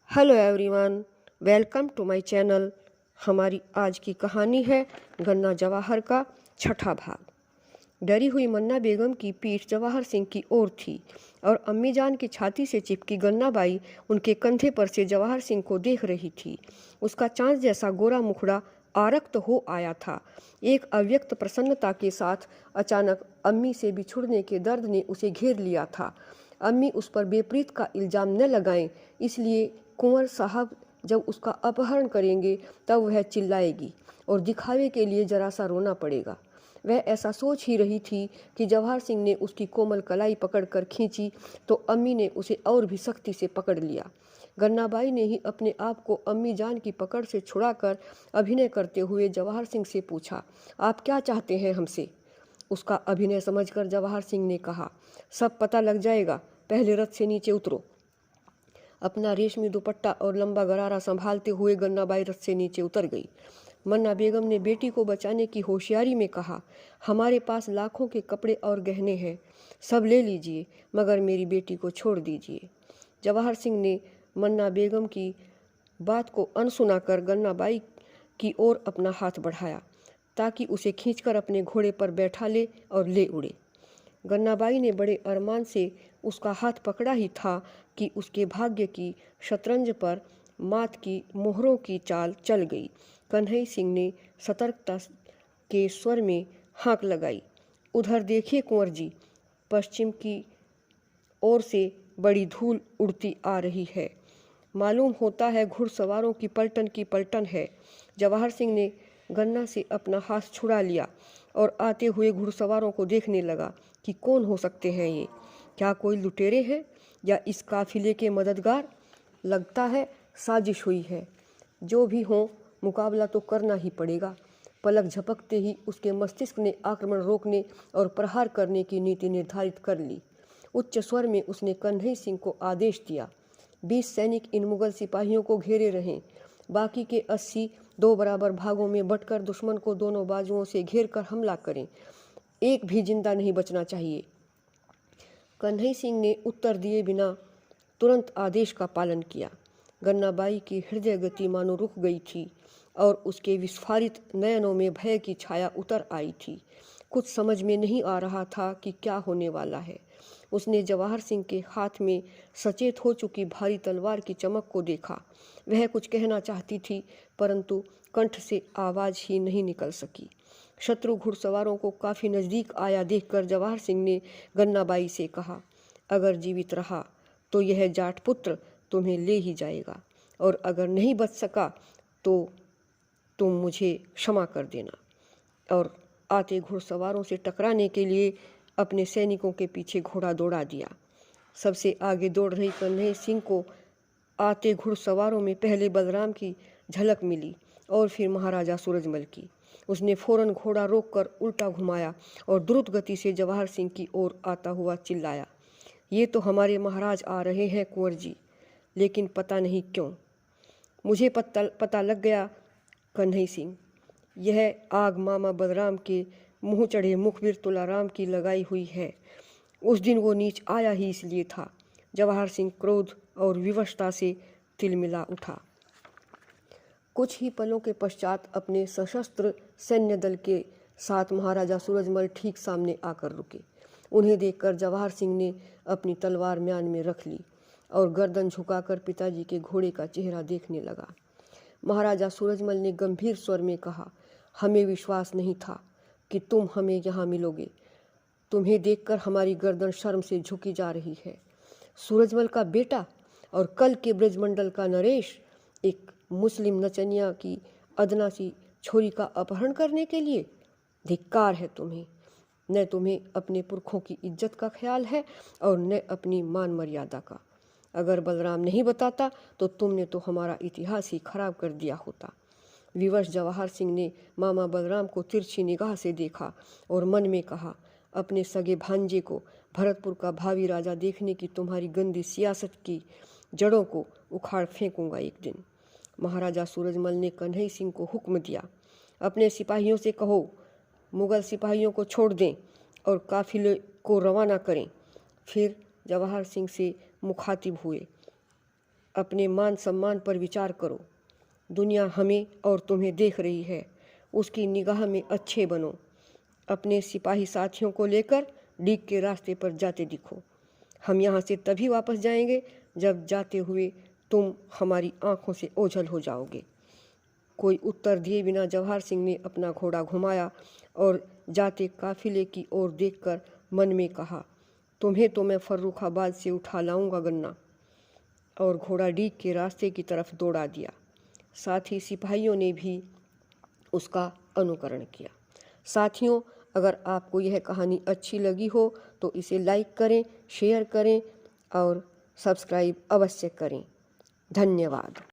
Hello everyone, welcome to my channel. हमारी आज की कहानी है गन्ना जवाहर का छठा भाग। डरी हुई मन्ना बेगम की पीठ जवाहर सिंह की ओर थी और अम्मी जान की छाती से चिपकी गन्ना बाई उनके कंधे पर से जवाहर सिंह को देख रही थी। उसका चांद जैसा गोरा मुखड़ा आरक्त हो आया था। एक अव्यक्त प्रसन्नता के साथ अचानक अम्मी से बिछुड़ने के दर्द ने उसे घेर लिया था। अम्मी उस पर बेपरीत का इल्ज़ाम न लगाएं, इसलिए कुंवर साहब जब उसका अपहरण करेंगे तब वह चिल्लाएगी और दिखावे के लिए जरा सा रोना पड़ेगा। वह ऐसा सोच ही रही थी कि जवाहर सिंह ने उसकी कोमल कलाई पकड़कर खींची तो अम्मी ने उसे और भी सख्ती से पकड़ लिया। गन्नाबाई ने ही अपने आप को अम्मी जान की पकड़ से छुड़ाकर अभिनय करते हुए जवाहर सिंह से पूछा, आप क्या चाहते हैं हमसे? उसका अभिनय समझकर जवाहर सिंह ने कहा, सब पता लग जाएगा, पहले रथ से नीचे उतरो। अपना रेशमी दुपट्टा और लंबा गरारा संभालते हुए गन्नाबाई रथ से नीचे उतर गई। मन्ना बेगम ने बेटी को बचाने की होशियारी में कहा, हमारे पास लाखों के कपड़े और गहने हैं, सब ले लीजिए, मगर मेरी बेटी को छोड़ दीजिए। जवाहर सिंह ने मन्ना बेगम की बात को अनसुना कर गन्नाबाई की ओर अपना हाथ बढ़ाया ताकि उसे खींचकर अपने घोड़े पर बैठा ले और ले उड़े। गन्नाबाई ने बड़े अरमान से उसका हाथ पकड़ा ही था कि उसके भाग्य की शतरंज पर मात की मोहरों की चाल चल गई। कन्हई सिंह ने सतर्कता के स्वर में हाँक लगाई, उधर देखिए कुंवर जी, पश्चिम की ओर से बड़ी धूल उड़ती आ रही है, मालूम होता है घुड़सवारों की पलटन है। जवाहर सिंह ने गन्ना से अपना हाथ छुड़ा लिया और आते हुए घुड़सवारों को देखने लगा कि कौन हो सकते हैं ये, क्या कोई लुटेरे हैं या इस काफिले के मददगार? लगता है साजिश हुई है। जो भी हो, मुकाबला तो करना ही पड़ेगा। पलक झपकते ही उसके मस्तिष्क ने आक्रमण रोकने और प्रहार करने की नीति निर्धारित कर ली। उच्च स्वर में उसने कन्हई सिंह को आदेश दिया, 20 सैनिक इन मुगल सिपाहियों को घेरे रहें, बाकी के 80 दो बराबर भागों में बंटकर दुश्मन को दोनों बाजुओं से घेर कर हमला करें, एक भी जिंदा नहीं बचना चाहिए। कन्हई सिंह ने उत्तर दिए बिना तुरंत आदेश का पालन किया। गन्नाबाई की हृदय गति मानो रुक गई थी और उसके विस्फारित नयनों में भय की छाया उतर आई थी। कुछ समझ में नहीं आ रहा था कि क्या होने वाला है। उसने जवाहर सिंह के हाथ में सचेत हो चुकी भारी तलवार की चमक को देखा। वह कुछ कहना चाहती थी, परंतु कंठ से आवाज़ ही नहीं निकल सकी। शत्रु घुड़सवारों को काफ़ी नज़दीक आया देखकर जवाहर सिंह ने गन्नाबाई से कहा, अगर जीवित रहा तो यह जाट पुत्र तुम्हें ले ही जाएगा, और अगर नहीं बच सका तो तुम मुझे क्षमा कर देना। और आते घुड़सवारों से टकराने के लिए अपने सैनिकों के पीछे घोड़ा दौड़ा दिया। सबसे आगे दौड़ रही कन्हई सिंह को आते घुड़सवारों में पहले बलराम की झलक मिली और फिर महाराजा सूरजमल की। उसने फौरन घोड़ा रोककर उल्टा घुमाया और द्रुत गति से जवाहर सिंह की ओर आता हुआ चिल्लाया, ये तो हमारे महाराज आ रहे हैं कुंवर जी, लेकिन पता नहीं क्यों। मुझे पता लग गया कन्हई सिंह, यह आग मामा बलराम के मुँह चढ़े मुखबिर तुलाराम की लगाई हुई है। उस दिन वो नीच आया ही इसलिए था। जवाहर सिंह क्रोध और विवशता से तिलमिला उठा। कुछ ही पलों के पश्चात अपने सशस्त्र सैन्य दल के साथ महाराजा सूरजमल ठीक सामने आकर रुके। उन्हें देखकर जवाहर सिंह ने अपनी तलवार म्यान में रख ली और गर्दन झुकाकर पिताजी के घोड़े का चेहरा देखने लगा। महाराजा सूरजमल ने गंभीर स्वर में कहा, हमें विश्वास नहीं था कि तुम हमें यहाँ मिलोगे। तुम्हें देखकर हमारी गर्दन शर्म से झुकी जा रही है। सूरजमल का बेटा और कल के ब्रजमंडल का नरेश एक मुस्लिम नचनिया की अदना सी छोरी का अपहरण करने के लिए? धिक्कार है तुम्हें। न तुम्हें अपने पुरखों की इज्जत का ख्याल है और न अपनी मान मर्यादा का। अगर बलराम नहीं बताता तो तुमने तो हमारा इतिहास ही खराब कर दिया होता। विवश जवाहर सिंह ने मामा बलराम को तिरछी निगाह से देखा और मन में कहा, अपने सगे भांजे को भरतपुर का भावी राजा देखने की तुम्हारी गंदी सियासत की जड़ों को उखाड़ फेंकूंगा एक दिन। महाराजा सूरजमल ने कन्हई सिंह को हुक्म दिया, अपने सिपाहियों से कहो मुगल सिपाहियों को छोड़ दें और काफिले को रवाना करें। फिर जवाहर सिंह से मुखातिब हुए, अपने मान सम्मान पर विचार करो। दुनिया हमें और तुम्हें देख रही है, उसकी निगाह में अच्छे बनो। अपने सिपाही साथियों को लेकर डीग के रास्ते पर जाते दिखो। हम यहाँ से तभी वापस जाएंगे जब जाते हुए तुम हमारी आंखों से ओझल हो जाओगे। कोई उत्तर दिए बिना जवाहर सिंह ने अपना घोड़ा घुमाया और जाते काफिले की ओर देखकर मन में कहा, तुम्हें तो मैं फर्रुखाबाद से उठा लाऊंगा गन्ना। और घोड़ा डीग के रास्ते की तरफ दौड़ा दिया। साथ ही सिपाहियों ने भी उसका अनुकरण किया। साथियों, अगर आपको यह कहानी अच्छी लगी हो तो इसे लाइक करें, शेयर करें और सब्सक्राइब अवश्य करें। धन्यवाद।